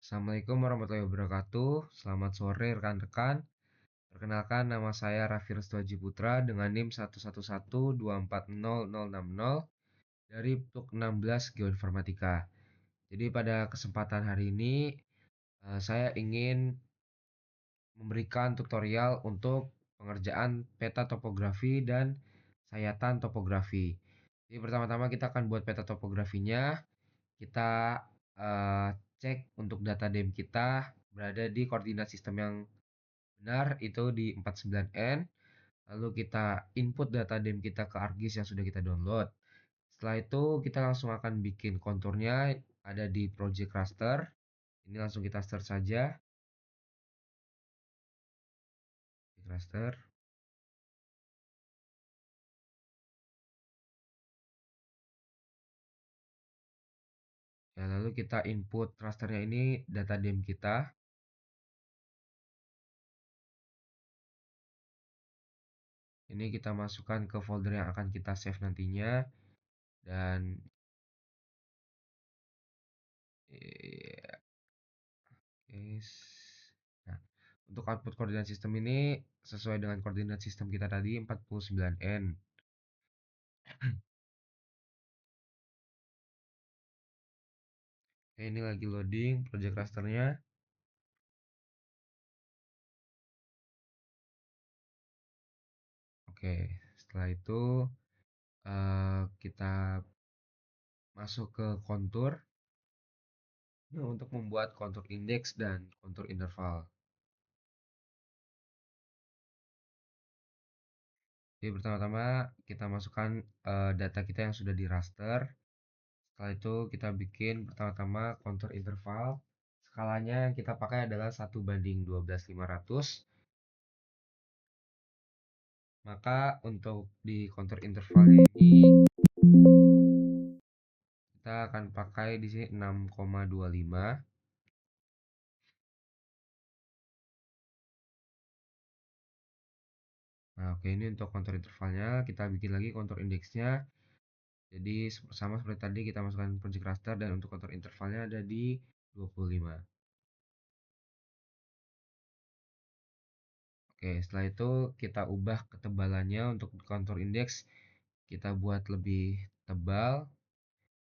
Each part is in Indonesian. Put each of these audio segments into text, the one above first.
Assalamualaikum warahmatullahi wabarakatuh. Selamat sore rekan-rekan. Perkenalkan nama saya Raffi Restuaji Putra dengan NIM 111240060 dari PLUK 16 Geoinformatika. Jadi pada kesempatan hari ini saya ingin memberikan tutorial untuk pengerjaan peta topografi dan sayatan topografi. Jadi pertama-tama kita akan buat peta topografinya. Kita eh, cek untuk data DEM kita berada di koordinat sistem yang benar itu di 49N. Lalu kita input data DEM kita ke ArcGIS yang sudah kita download. Setelah itu kita langsung akan bikin konturnya ada di project raster. Ini langsung kita search saja di raster. Ya, lalu kita input rasternya ini data DEM kita. Ini kita masukkan ke folder yang akan kita save nantinya. Dan guys, nah, untuk output koordinat sistem ini sesuai dengan koordinat sistem kita tadi 49N. Oke, ini lagi loading project rasternya. Oke, setelah itu kita masuk ke kontur. Nah, untuk membuat kontur indeks dan kontur interval. Jadi pertama-tama kita masukkan data kita yang sudah di raster. Setelah itu kita bikin pertama-tama kontur interval. Skalanya yang kita pakai adalah 1:12.500. Maka untuk di kontur intervalnya ini kita akan pakai di sini 6,25. Nah, oke, ini untuk kontur intervalnya. Kita bikin lagi kontur indeksnya. Jadi sama seperti tadi kita masukkan project raster dan untuk kontur intervalnya ada di 25. Oke, setelah itu kita ubah ketebalannya untuk kontur indeks. Kita buat lebih tebal.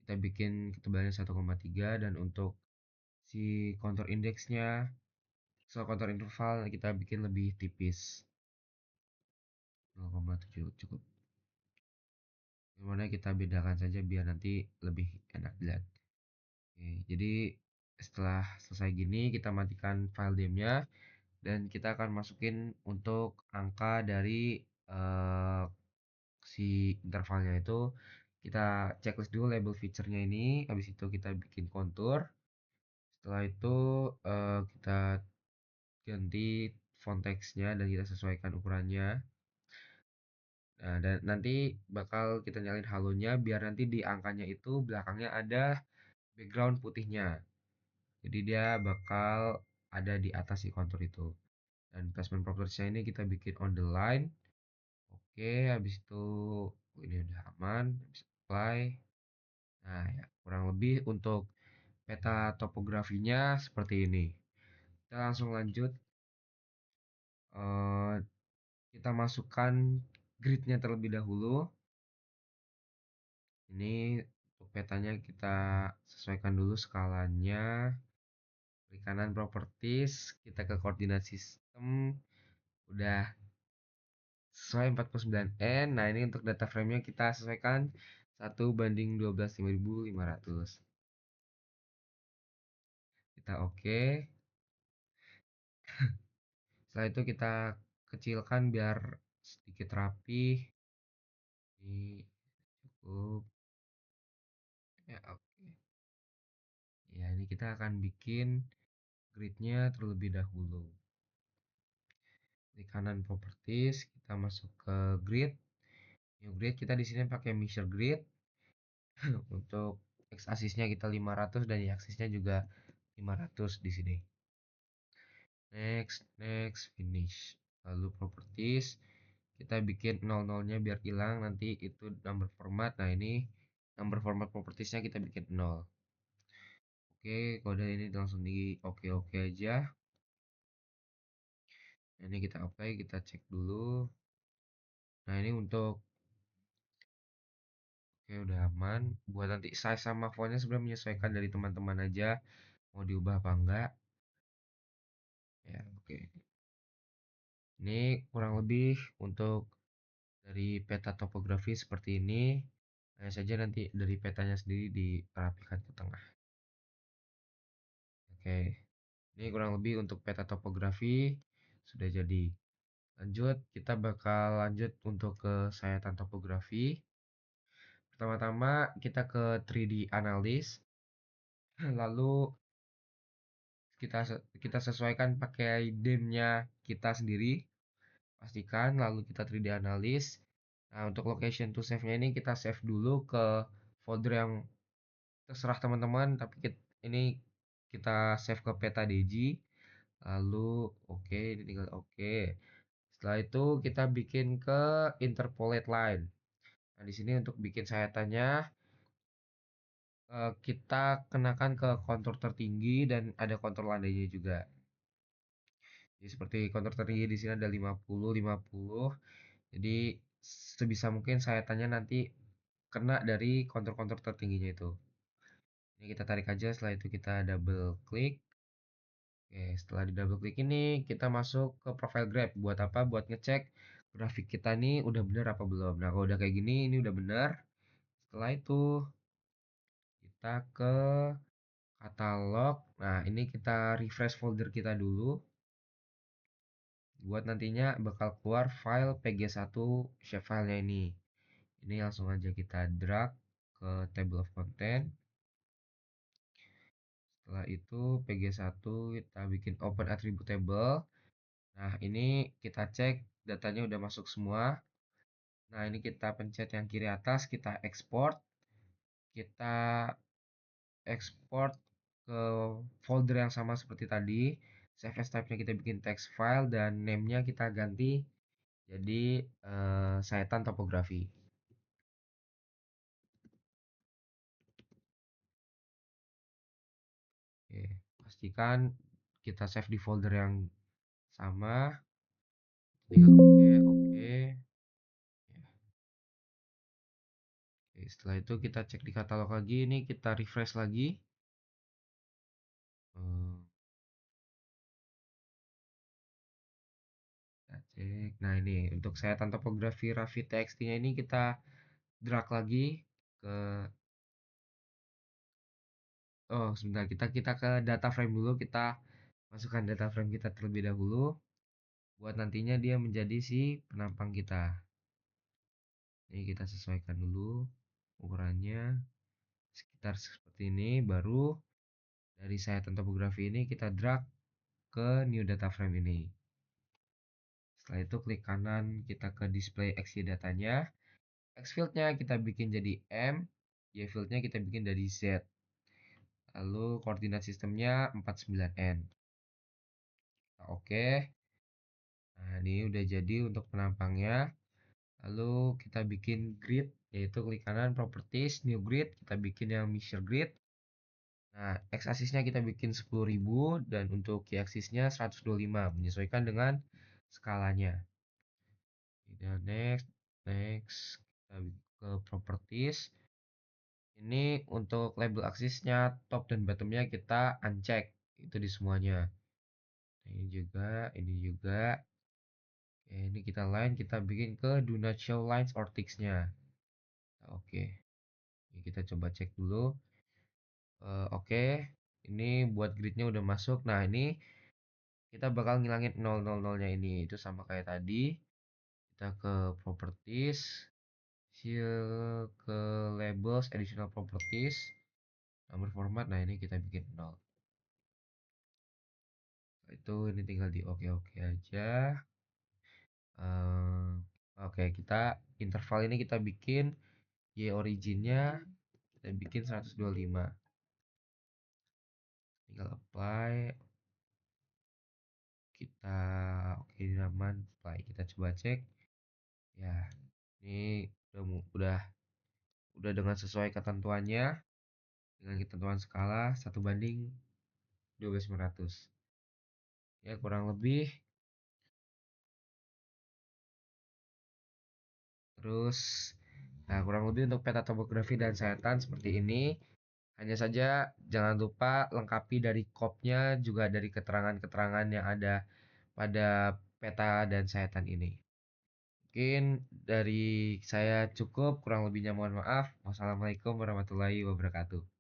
Kita bikin ketebalannya 1,3 dan untuk si kontur indeksnya, so kontur interval kita bikin lebih tipis. 0,7 cukup. Gimana kita bedakan saja biar nanti lebih enak dilihat. Oke, jadi setelah selesai gini kita matikan file DEM-nya dan kita akan masukin untuk angka dari eh, si intervalnya itu. Kita checklist dulu label feature-nya ini, habis itu kita bikin kontur. Setelah itu kita ganti font text-nya dan kita sesuaikan ukurannya. Nah, dan nanti bakal kita nyalain halonya biar nanti di angkanya itu belakangnya ada background putihnya. Jadi dia bakal ada di atas si kontur itu. Dan placement properties ini kita bikin on the line. Oke, habis itu ini udah aman, habis apply. Nah, ya, kurang lebih untuk peta topografinya seperti ini. Kita langsung lanjut. Eh, kita masukkan gridnya terlebih dahulu. Ini untuk petanya kita sesuaikan dulu skalanya. Klik kanan properties, kita ke koordinat sistem. Udah sesuai 49N. Nah, ini untuk data frame-nya kita sesuaikan 1:12.500. Kita oke. Setelah itu kita kecilkan biar sedikit rapi. Ini cukup. Ya, oke. Ya, ini kita akan bikin gridnya terlebih dahulu. Di kanan properties, kita masuk ke grid. New grid kita di sini pakai measure grid. Untuk x aksisnya kita 500 dan y aksisnya juga 500 di sini. Next, finish. Lalu properties, kita bikin 00-nya biar hilang, nanti itu number format. Nah, ini number format propertiesnya kita bikin 0. Oke, kode ini langsung di oke aja. Nah, ini kita apply, kita cek dulu. Nah, ini untuk oke udah aman. Buat nanti size sama fontnya sebenarnya menyesuaikan dari teman-teman aja. Mau diubah apa enggak? Ya, oke. Ini kurang lebih untuk dari peta topografi seperti ini. Hanya saja nanti dari petanya sendiri dirapikan ke tengah. Oke. Ini kurang lebih untuk peta topografi sudah jadi. Lanjut, kita bakal lanjut untuk ke sayatan topografi. Pertama-tama kita ke 3D analysis, lalu kita sesuaikan pakai DEM-nya kita sendiri, pastikan, lalu kita 3D analysis. Nah, untuk location to save-nya ini kita save dulu ke folder yang terserah teman-teman, tapi ini kita save ke peta DG, lalu oke, ini tinggal oke. Setelah itu kita bikin ke interpolate line. Nah, di sini untuk bikin sayatannya kita kenakan ke kontur tertinggi dan ada kontur landainya juga. Jadi seperti kontur tertinggi di sini ada 50, 50. Jadi sebisa mungkin sayatannya nanti kena dari kontur-kontur tertingginya itu. Ini kita tarik aja, setelah itu kita double klik. Oke, setelah di double klik ini kita masuk ke profile graph. Buat apa? Buat ngecek grafik kita nih udah bener apa belum. Nah, kalau udah kayak gini ini udah bener. Setelah itu kita ke katalog. Nah, ini kita refresh folder kita dulu. Buat nantinya bakal keluar file pg1 shapefile-nya ini. Ini langsung aja kita drag ke table of content. Setelah itu pg1 kita bikin open attribute table. Nah, ini kita cek datanya udah masuk semua. Nah, ini kita pencet yang kiri atas, kita export. Kita export ke folder yang sama seperti tadi. Save as type-nya kita bikin text file dan name-nya kita ganti jadi sayatan topografi. Oke, pastikan kita save di folder yang sama. Tinggal oke. Ya, oke, setelah itu kita cek di katalog lagi. Ini kita refresh lagi. Eh, kita cek. Nah, ini untuk sayatan topografi Rafi TXT-nya ini kita drag lagi ke oh sebentar, kita ke data frame dulu. Kita masukkan data frame kita terlebih dahulu buat nantinya dia menjadi si penampang kita. Ini kita sesuaikan dulu ukurannya sekitar seperti ini, baru dari sayatan topografi ini kita drag ke new data frame ini. Setelah itu klik kanan, kita ke display XY datanya. X fieldnya kita bikin jadi M, Y fieldnya kita bikin dari Z. Lalu koordinat sistemnya 49N. Oke. Nah, ini udah jadi untuk penampangnya. Lalu kita bikin grid, yaitu klik kanan properties, new grid, kita bikin yang measure grid. Nah, x aksisnya kita bikin 10.000 dan untuk y aksisnya 125, menyesuaikan dengan skalanya. Dan next kita ke properties. Ini untuk label aksisnya top dan bottomnya kita uncheck itu di semuanya. Nah, ini juga. Oke, ini kita line, kita bikin ke do not show lines or ticks-nya. Oke, ini kita coba cek dulu. Oke, ini buat gridnya udah masuk. Nah, ini kita bakal ngilangin 000-nya ini. Itu sama kayak tadi. Kita ke properties, ke labels, additional properties, number format. Nah, ini kita bikin 0. Itu ini tinggal di oke aja. Oke, kita interval ini kita bikin y originnya kita bikin 125. Tinggal apply. Kita oke aman, apply. Kita coba cek. Ya, ini udah dengan sesuai ketentuannya. dengan ketentuan skala 1:12.900. Ya, kurang lebih. Terus, nah kurang lebih untuk peta topografi dan sayatan seperti ini. Hanya saja jangan lupa lengkapi dari kopnya juga dari keterangan-keterangan yang ada pada peta dan sayatan ini. Mungkin dari saya cukup, kurang lebihnya mohon maaf. Wassalamualaikum warahmatullahi wabarakatuh.